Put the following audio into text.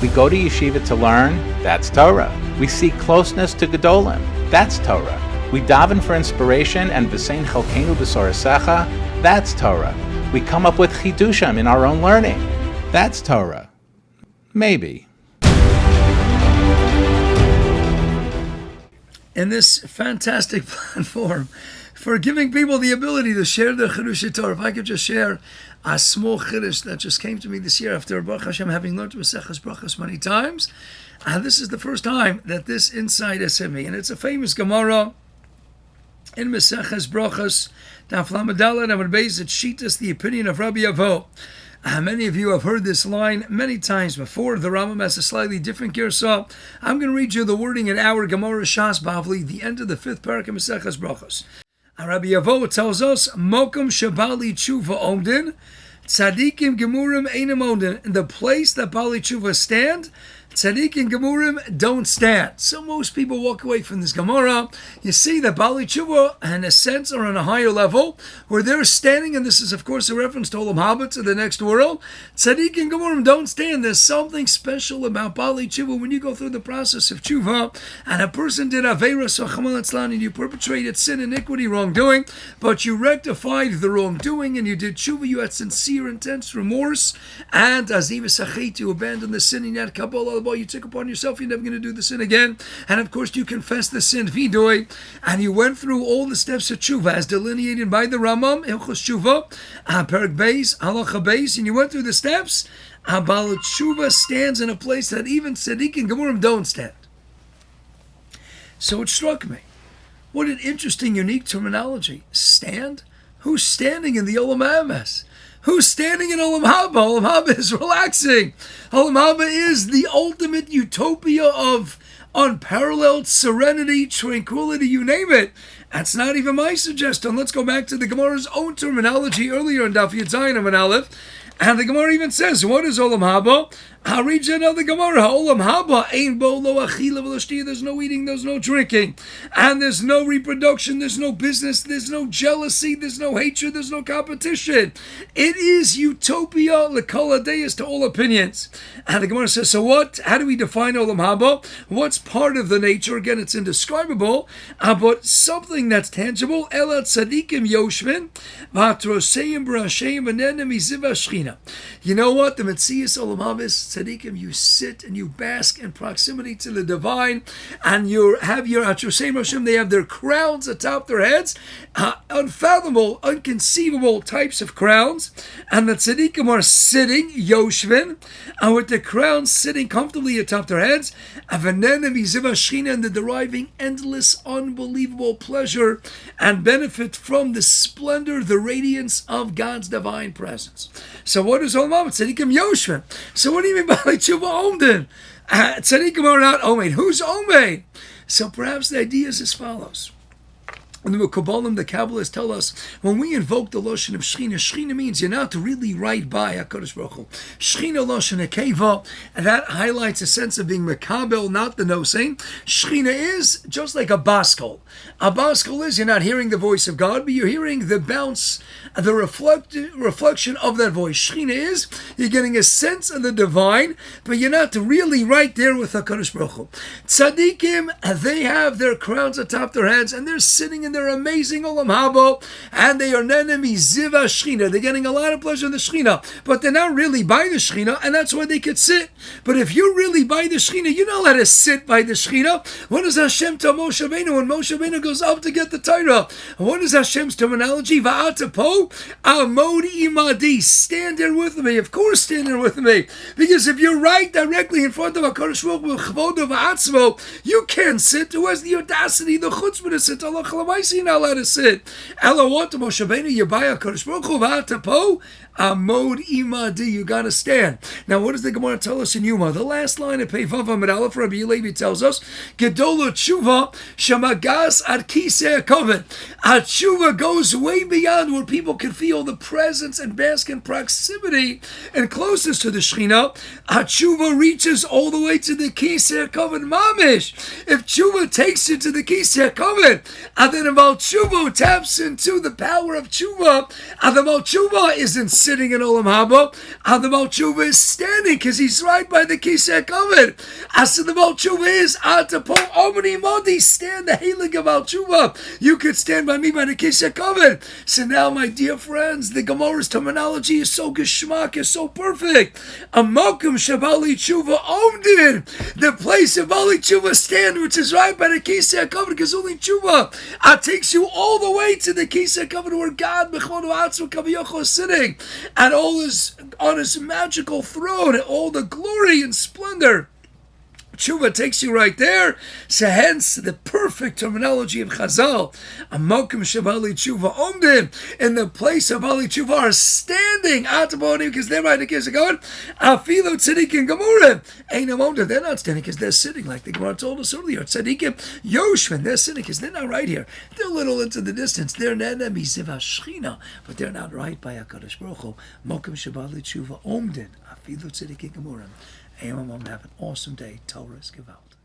We go to yeshiva to learn, that's Torah. We seek closeness to Gedolim, that's Torah. We daven for inspiration and v'sein chalkeinu b'sorasecha, that's Torah. We come up with chidushim in our own learning, that's Torah. Maybe. In this fantastic platform for giving people the ability to share their chidush Torah. If I could just share a small chidush that just came to me this year after Baruch Hashem having learned Maseches Brachos many times. And this is the first time that this insight has hit me. And it's a famous Gemara in Maseches Brachos, Daf Lamed Daled Amud Beis. It sheets the opinion of Rabbi Avo. Many of you have heard this line many times before. The Rambam has a slightly different girsa. I'm going to read you the wording in our Gemara Shas Bavli, the end of the 5th parak of Maseches Brachos. Rabbi Avo tells us, Mokum Balei Teshuvah Omdin, Tzadikim Gemurim Einam Omdin. In the place that Balei Teshuvah stand, Tzadikim Gemurim don't stand. So most people walk away from this Gemara. You see that Balei Teshuvah, in a sense, are on a higher level, where they're standing, and this is, of course, a reference to Olam Haba, to the next world. Tzadikim Gemurim don't stand. There's something special about Balei Teshuvah when you go through the process of Teshuvah, and a person did Aveira, so Chamal Etzlan, and you perpetrated sin, iniquity, wrongdoing, but you rectified the wrongdoing, and you did Teshuvah, you had sincere, intense remorse, and Aziva Sachit, you abandoned the sin, and you had Kabbalah, you took upon yourself, you're never going to do the sin again. And of course, you confessed the sin, vidoy, and you went through all the steps of tshuva as delineated by the Rambam, Hilchos Tshuva, Perek Beis, Halacha Beis, and you went through the steps. Balei Teshuvah stands in a place that even Tzadikim and Gemurim don't stand. So it struck me. What an interesting, unique terminology. Stand? Who's standing in the Olam Hamas? Who's standing in Olam Haba? Olam Haba is relaxing. Olam Haba is the ultimate utopia of unparalleled serenity, tranquility, you name it. That's not even my suggestion. Let's go back to the Gemara's own terminology earlier in Daf Yud Zayin Amud Aleph. And the Gemara even says, what is Olam Haba? I'll read you another Gemara. Olam Haba, ein bo lo achila v'lo shtia. There's no eating, there's no drinking. And there's no reproduction, there's no business, there's no jealousy, there's no hatred, there's no competition. It is utopia, l'kol hadayis, to all opinions. And the Gemara says, so what? How do we define Olam Haba? What's part of the nature? Again, it's indescribable, but something that's tangible. Ela tzadikim yoshvin, v'atroseim b'rasheim v'nenem iziv hashchina. You know what? The Metzias Olam Haba is tzadikim. You sit and you bask in proximity to the divine, and you have your Atrosei Roshim. They have their crowns atop their heads, unfathomable, unconceivable types of crowns, and the tzadikim are sitting yoshvin, and with the crowns sitting comfortably atop their heads, and they're deriving endless, unbelievable pleasure and benefit from the splendor, the radiance of God's divine presence. So what is Olam Haba? Tzadikim yoshvin. So what do you mean by Balei Teshuvah Omdin? Tzadikim are not Omeid. Who's Omeid? So perhaps the idea is as follows. When the Kabbalim, the Kabbalists tell us, when we invoke the Lashon of Shechina, Shechina means you're not really right by HaKadosh Baruch Hu. Shechina Lashon Akeva, and that highlights a sense of being Mekabel, not the nosing. Shechina is just like a baskol. A baskol is you're not hearing the voice of God, but you're hearing the bounce, the reflection of that voice. Shechina is you're getting a sense of the divine, but you're not really right there with HaKadosh Baruch Hu. Tzadikim, they have their crowns atop their heads, and they're sitting in their amazing Olam Haba, and they are nenemi ziva Shechina. They're getting a lot of pleasure in the Shechina, but they're not really by the Shechina, and that's why they could sit. But if you're really by the Shechina, you're not allowed to sit by the Shechina. What does Hashem tell Moshe Rabbeinu when Moshe Rabbeinu goes up to get the Torah? What is Hashem's terminology? Va'atapo amod imadi. Stand there with me. Of course, stand there with me, because if you're right directly in front of HaKadosh Baruch Hu chvodo va'atzmo, you can't sit. Who has the audacity, the chutzpah to sit? Allah you're not allowed to sit. Ella want to Moshe Rabbeinu, you buy a Kadosh Baruch Hu v'atapo amod imadi. You got to stand. Now, what does the Gemara tell us in Yuma? The last line of Pei Vav Amud Aleph, Rabbi Levi tells us, Gedola Teshuvah shemagas ad kisei hakoven. A Teshuvah goes way beyond where people can feel the presence and bask in proximity and closest to the Shechina. A Teshuvah reaches all the way to the kisei hakoven mamish. If Teshuvah takes you to the kisei hakoven, and then the Baal Teshuvah taps into the power of Teshuvah, and the Baal Teshuvah is in sitting in Olam Haba, and the Baal Teshuvah is standing because he's right by the Kisei Kavod. As the Baal Teshuvah is Atapo Omni Modi, stand the Heilig of Baal Teshuvah. You could stand by me by the Kisei Kavod. So now, my dear friends, the Gemara's terminology is so geschmack, is so perfect. Amokum Balei Teshuvah Omdin, the place of Balei Teshuvah Stand, which is right by the Kisei Kavod, because only Teshuvah takes you all the way to the Kisei Kavod where God B'chodu Atzma Kaviyachol is sitting, and all is on his magical throne, and all the glory and splendor. Teshuvah takes you right there. So hence the perfect terminology of Chazal. Amokim Balei Teshuvah Omdim, in the place of Balei Teshuvah are standing Atabonim, because they're right against God. Afilo Tzadikim Gemurim Einam Omdim, they're not standing because they're sitting, like the Gemara told us earlier. Tzadikim Yoshvin, they're sitting because they're not right here. They're a little into the distance. They're enemies of Shechina, but they're not right by HaKadosh Baruch Hu. Amokim Balei Teshuvah Omdim, Afilo Tzadikim Gemurim. Have an awesome day. Torah's Gewalt.